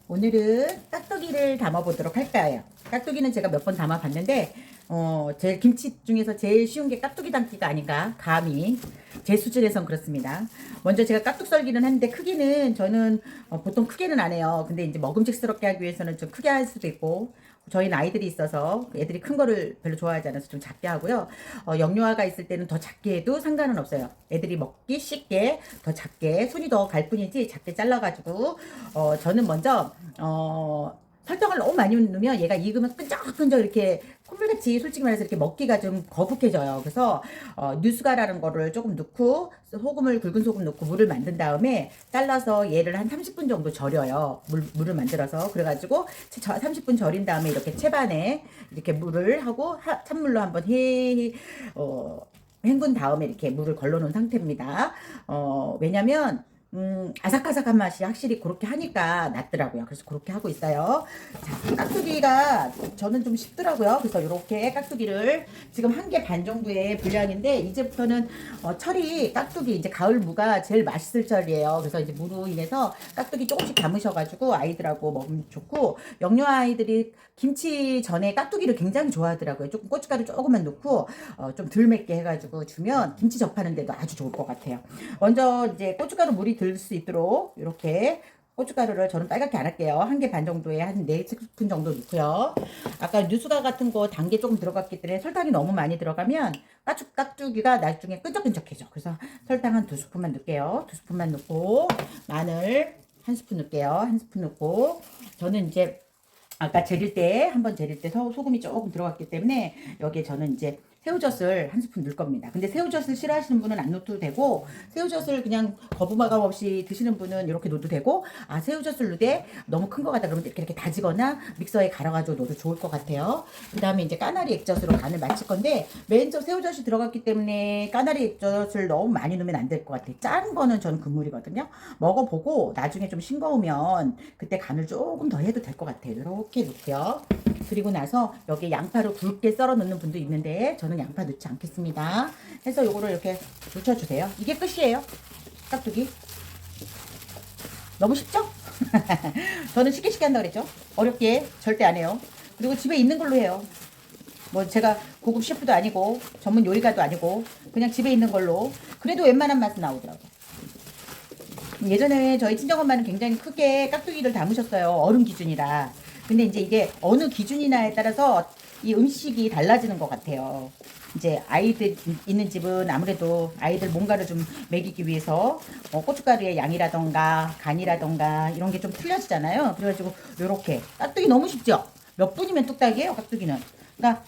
오늘은 깍두기를 담아보도록 할까요? 깍두기는 제가 몇 번 담아봤는데 제일 김치 중에서 제일 쉬운 게 깍두기 담기가 아닌가 감히 제 수준에선 그렇습니다. 먼저 제가 깍둑 썰기는 하는데 크기는 저는 보통 크게는 안 해요. 근데 이제 먹음직스럽게 하기 위해서는 좀 크게 할 수도 있고 저희는 아이들이 있어서 애들이 큰 거를 별로 좋아하지 않아서 좀 작게 하고요. 영유아가 있을 때는 더 작게 해도 상관은 없어요. 애들이 먹기 쉽게 더 작게 손이 더 갈 뿐이지 작게 잘라가지고 저는 먼저 설탕을 너무 많이 넣으면 얘가 익으면 끈적끈적 이렇게 콧물같이 솔직히 말해서 이렇게 먹기가 좀 거북해져요. 그래서 뉴스가라는 거를 조금 넣고 소금을 굵은 소금 넣고 물을 만든 다음에 잘라서 얘를 한 30분 정도 절여요. 물을 만들어서 그래가지고 30분 절인 다음에 이렇게 채반에 이렇게 물을 하고 찬물로 한번 헹군 다음에 이렇게 물을 걸러 놓은 상태입니다. 왜냐면 아삭아삭한 맛이 확실히 그렇게 하니까 낫더라고요. 그래서 그렇게 하고 있어요. 자, 깍두기가 저는 좀 쉽더라고요. 그래서 이렇게 깍두기를 지금 1개 반 정도의 분량인데 이제부터는 철이 깍두기 이제 가을 무가 제일 맛있을 철이에요. 그래서 이제 무로 인해서 깍두기 조금씩 담으셔가지고 아이들하고 먹으면 좋고 영유아 아이들이 김치 전에 깍두기를 굉장히 좋아하더라고요. 조금 고춧가루 조금만 넣고 좀 덜 맵게 해가지고 주면 김치 접하는데도 아주 좋을 것 같아요. 먼저 이제 고춧가루 물이 들 수 있도록 이렇게 고춧가루를 저는 빨갛게 안 할게요. 1개 반 정도에 한 4스푼 정도 넣고요. 아까 뉴스가 같은 거 단 게 조금 들어갔기 때문에 설탕이 너무 많이 들어가면 깍두기가 나중에 끈적끈적해져. 그래서 설탕 한 2스푼만 넣을게요. 2스푼만 넣고 마늘 1스푼 넣을게요. 1스푼 넣고 저는 이제 아까 한번 재릴 때 소금이 조금 들어갔기 때문에 여기에 저는 이제 새우젓을 1스푼 넣을 겁니다. 근데 새우젓을 싫어하시는 분은 안 넣어도 되고 새우젓을 그냥 거부마감 없이 드시는 분은 이렇게 넣어도 되고 새우젓을 넣되 너무 큰 거 같다 그러면 이렇게 다지거나 믹서에 갈아가지고 넣어도 좋을 것 같아요. 그 다음에 이제 까나리 액젓으로 간을 맞출 건데 맨 처음 새우젓이 들어갔기 때문에 까나리 액젓을 너무 많이 넣으면 안 될 것 같아요. 짠 거는 저는 금물이거든요. 먹어보고 나중에 좀 싱거우면 그때 간을 조금 더 해도 될 것 같아요. 이렇게 넣고요. 그리고 나서 여기에 양파를 굵게 썰어 넣는 분도 있는데 저는 양파 넣지 않겠습니다. 해서 요거를 이렇게 묻혀주세요. 이게 끝이에요. 깍두기. 너무 쉽죠? 저는 쉽게 한다고 그랬죠? 어렵게 절대 안 해요. 그리고 집에 있는 걸로 해요. 뭐 제가 고급 셰프도 아니고 전문 요리가도 아니고 그냥 집에 있는 걸로 그래도 웬만한 맛은 나오더라고요. 예전에 저희 친정엄마는 굉장히 크게 깍두기를 담으셨어요. 어른 기준이라. 근데 이제 이게 어느 기준이냐에 따라서 이 음식이 달라지는 것 같아요. 이제 아이들 있는 집은 아무래도 아이들 뭔가를 좀 먹이기 위해서 고춧가루의 양이라던가 간이라던가 이런 게 좀 틀려지잖아요. 그래가지고 요렇게 깍두기 너무 쉽죠? 몇 분이면 뚝딱이에요, 깍두기는. 그러니까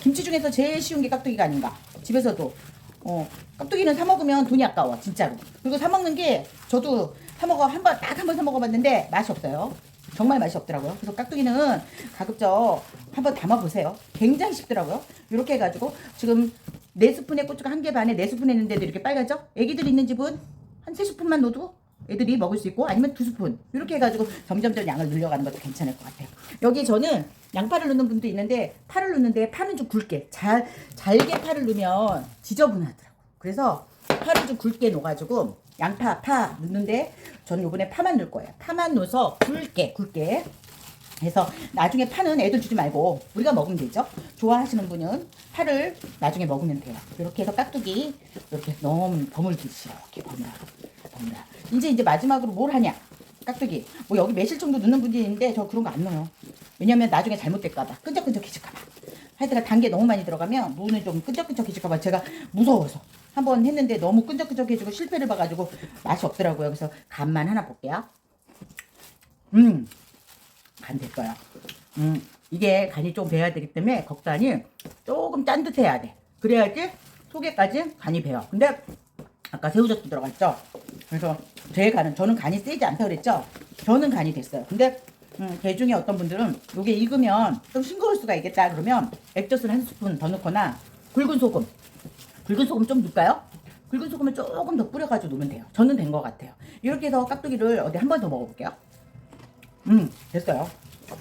김치 중에서 제일 쉬운 게 깍두기가 아닌가. 집에서도 깍두기는 사 먹으면 돈이 아까워 진짜로. 그리고 사 먹는 게 저도 딱 한 번 사 먹어봤는데 맛이 없어요. 정말 맛이 없더라고요. 그래서 깍두기는 가급적 한번 담아보세요. 굉장히 쉽더라고요. 이렇게 해가지고 지금 4스푼에 고추가 1개 반에 4스푼 했는데도 이렇게 빨갛죠? 애기들 있는 집은 한 3스푼만 넣어도 애들이 먹을 수 있고 아니면 2스푼 이렇게 해가지고 점점점 양을 늘려가는 것도 괜찮을 것 같아요. 여기 저는 양파를 넣는 분도 있는데 파를 넣는데 파는 좀 굵게 잘게 파를 넣으면 지저분하더라고요. 그래서 파를 좀 굵게 넣어가지고 양파, 파 넣는데 저는 요번에 파만 넣을 거예요. 파만 넣어서 굵게 해서 나중에 파는 애들 주지 말고 우리가 먹으면 되죠. 좋아하시는 분은 파를 나중에 먹으면 돼요. 이렇게 해서 깍두기 이렇게 너무 버물듯이 이렇게 버무라. 이제 마지막으로 뭘 하냐? 깍두기. 뭐 여기 매실청도 넣는 분이 있는데 저 그런 거 안 넣어요. 왜냐면 나중에 잘못될까봐 끈적끈적해질까봐. 하여튼 단 게 너무 많이 들어가면 무는 좀 끈적끈적해질까봐 제가 무서워서 한번 했는데 너무 끈적끈적해지고 실패를 봐가지고 맛이 없더라고요. 그래서 간만 하나 볼게요. 간 됐어요. 이게 간이 좀 배야 되기 때문에 겉간이 조금 짠듯해야 돼. 그래야지 속에까지 간이 배요. 근데 아까 새우젓도 들어갔죠. 그래서 제 간은 저는 간이 세지 않다 그랬죠. 저는 간이 됐어요. 근데 개 중에 어떤 분들은 이게 익으면 좀 싱거울 수가 있겠다 그러면 액젓을 1스푼 더 넣거나 굵은 소금 좀 넣을까요? 굵은 소금을 조금 더 뿌려가지고 넣으면 돼요. 저는 된 것 같아요. 이렇게 해서 깍두기를 어디 한 번 더 먹어볼게요. 됐어요.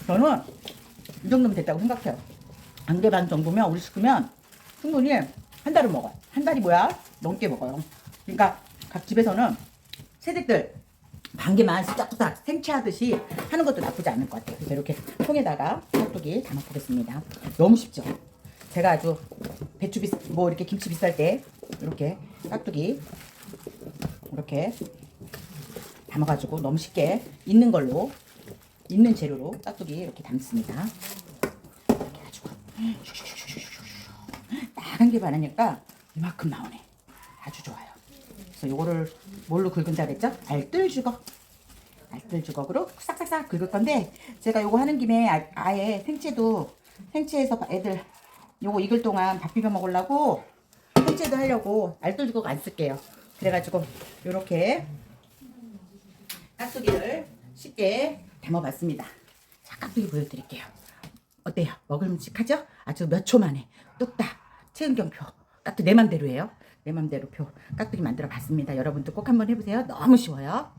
저는 이 정도면 됐다고 생각해요. 1개 반 정도면 우리 식구면 충분히 한 달을 먹어요. 한 달이 뭐야? 넘게 먹어요. 그러니까 각 집에서는 새댁들 반 개만 싹싹 생채하듯이 하는 것도 나쁘지 않을 것 같아요. 그래서 이렇게 통에다가 깍두기 담아 보겠습니다. 너무 쉽죠? 제가 아주 배추 뭐 이렇게 김치 비쌀 때 이렇게 깍두기 이렇게 담아가지고 너무 쉽게 있는 걸로, 있는 재료로 깍두기 이렇게 담습니다. 이렇게 해가지고 딱 한 개 반하니까 이만큼 나오네. 아주 좋아요. 그래서 요거를 뭘로 긁은다 그랬죠? 알뜰주걱. 알뜰주걱으로 싹싹싹 긁을 건데, 제가 요거 하는 김에 아예 생채에서 애들 요거 익을 동안 밥 비벼 먹으려고 생채도 하려고 알뜰주걱 안 쓸게요. 그래가지고 요렇게 깍두기를 쉽게 담아봤습니다. 자, 깍두기 보여드릴게요. 어때요? 먹을만하죠? 아주 몇 초 만에 뚝딱 최은경표 깍두기 내 맘대로예요. 내 맘대로 표 깍두기 만들어 봤습니다. 여러분도 꼭 한번 해보세요. 너무 쉬워요.